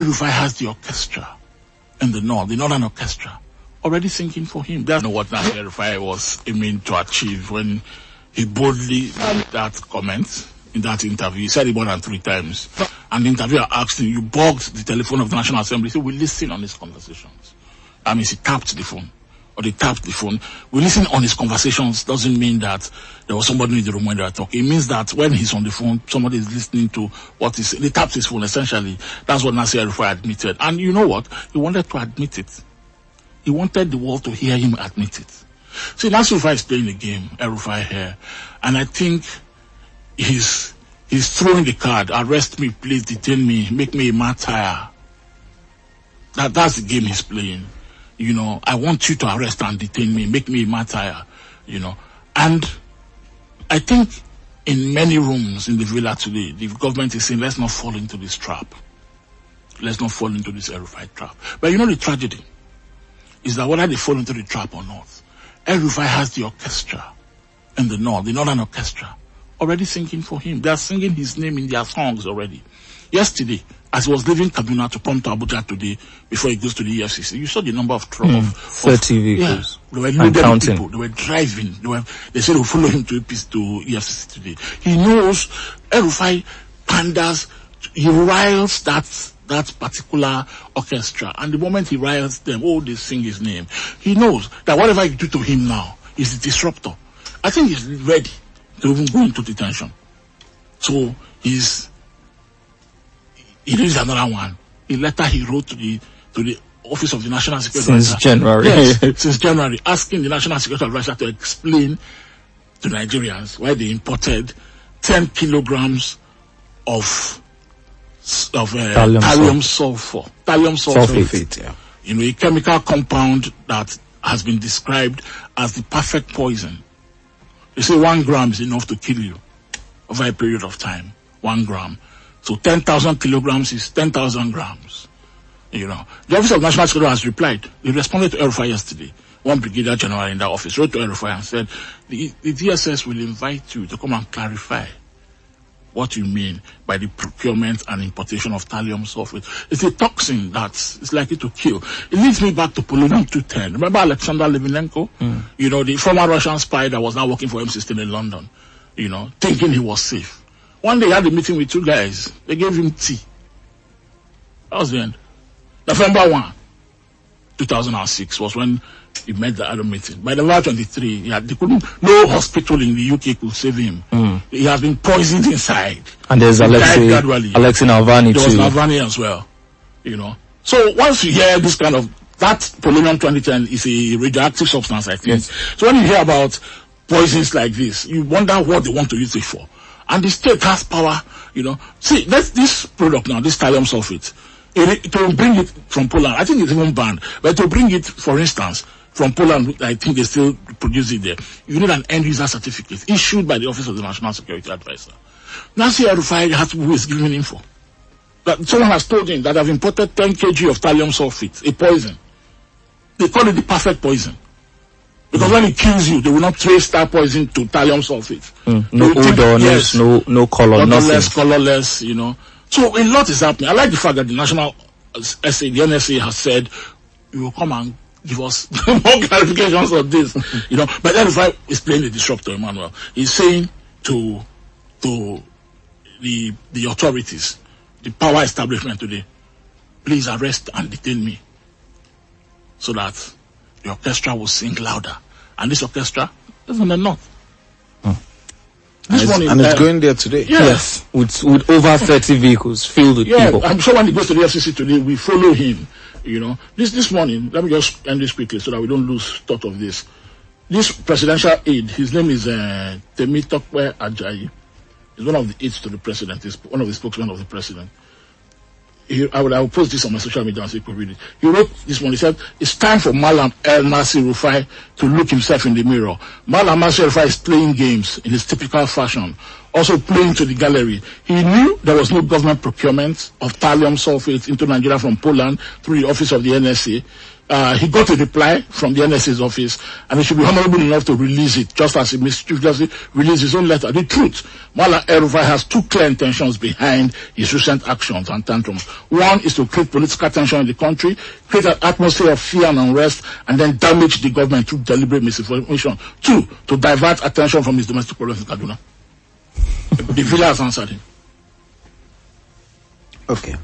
El-Rufai has the orchestra in the northern orchestra, already singing for him. That's not what Nasir El-Rufai was aiming to achieve when he boldly made that comment in that interview. He said it more than 3 times. And the interviewer asked him, you bugged the telephone of the National Assembly. He said, we listen on his conversations. That means he tapped the phone. Or they tapped the phone. We listen on his conversations doesn't mean that there was somebody in the room when they were talking. It means that when he's on the phone, somebody is listening to what he's saying. They tapped his phone, essentially. That's what Nasir El-Rufai admitted. And you know what? He wanted to admit it. He wanted the world to hear him admit it. See, Nasir El-Rufai is playing the game, El-Rufai here. And I think he's throwing the card, arrest me, please detain me, make me a martyr. That's the game he's playing. You know, I want you to arrest and detain me, make me a martyr, you know. And I think in many rooms in the villa today, the government is saying, let's not fall into this trap. Let's not fall into this El-Rufai trap. But you know the tragedy is that whether they fall into the trap or not, El-Rufai has the orchestra in the northern orchestra, already singing for him. They are singing his name in their songs already. Yesterday, as he was leaving Kaduna to come to Abuja today, before he goes to the EFCC, you saw the number of trouble. 30 vehicles. Yeah, they were loaded people. They were driving. They said they'll follow him to EFCC today. He knows El-Rufai panders. He riles that particular orchestra. And the moment he riles them, they sing his name. He knows that whatever you do to him now is the disruptor. I think he's ready to even go into detention. So he reads another one. A letter he wrote to the Office of the National Security Advisor. Since January. Yes, since January, asking the National Security Advisor to explain to Nigerians why they imported 10 kilograms of thallium sulfate. Yeah. You know, a chemical compound that has been described as the perfect poison. They say 1 gram is enough to kill you over a period of time. 1 gram. So 10,000 kilograms is 10,000 grams. You know, the Office of National Security has replied. They responded to El-Rufai yesterday. One brigadier general in that office wrote to El-Rufai and said, the DSS will invite you to come and clarify what you mean by the procurement and importation of thallium sulfate. It's a toxin that's likely to kill. It leads me back to polonium-210. Remember Alexander Litvinenko? You know, the former Russian spy that was now working for M16 in London, you know, thinking he was safe. One day he had a meeting with 2 guys. They gave him tea. That was the end. November 1, 2006 was when he met the other meeting. By November 23, no hospital in the UK could save him. He has been poisoned inside. And there's Alexei Navalny too. There was Navalny as well. You know. So once you hear this kind of, that polonium-210 is a radioactive substance, I think. Yes. So when you hear about poisons like this, you wonder what they want to use it for. And the state has power, you know. See, this product now, this thallium sulfate, to bring it from Poland, I think it's even banned, but to bring it, for instance, from Poland, I think they still produce it there. You need an end user certificate issued by the Office of the National Security Advisor. Nasir El-Rufai has who is giving info. That someone has told him that I've imported 10 kg of thallium sulfate, a poison. They call it the perfect poison. Because when it kills you, they will not trace that poison to thallium sulfate. No odor, yes, no color, nothing. Colorless, you know. So a lot is happening. I like the fact that the National SA, the NSA has said, you will come and give us more clarifications of this, you know. But then El-Rufai is playing the disruptor, Emmanuel. He's saying to the authorities, the power establishment today, please arrest and detain me so that the orchestra will sing louder. And this orchestra is in the north. It's going there today. Yeah. Yes, with over 30 vehicles filled with people. I'm sure when he goes to the FCC today, we follow him. You know, this morning, let me just end this quickly so that we don't lose thought of this. This presidential aide, his name is Temitope Ajayi. He's one of the aides to the president. He's one of the spokesmen of the president. I will post this on my social media so you can read it. He wrote this one. He said, it's time for Nasir El-Rufai to look himself in the mirror. Nasir El-Rufai is playing games in his typical fashion, also playing to the gallery. He knew there was no government procurement of thallium sulfate into Nigeria from Poland through the office of the NSA. he got a reply from the NSA's office, and he should be honorable enough to release it, just as he mischievously released his own letter. The truth, Nasir El-Rufai has two clear intentions behind his recent actions and tantrums. One is to create political tension in the country, create an atmosphere of fear and unrest, and then damage the government through deliberate misinformation. Two, to divert attention from his domestic problems in Kaduna. The villa has answered him. Okay.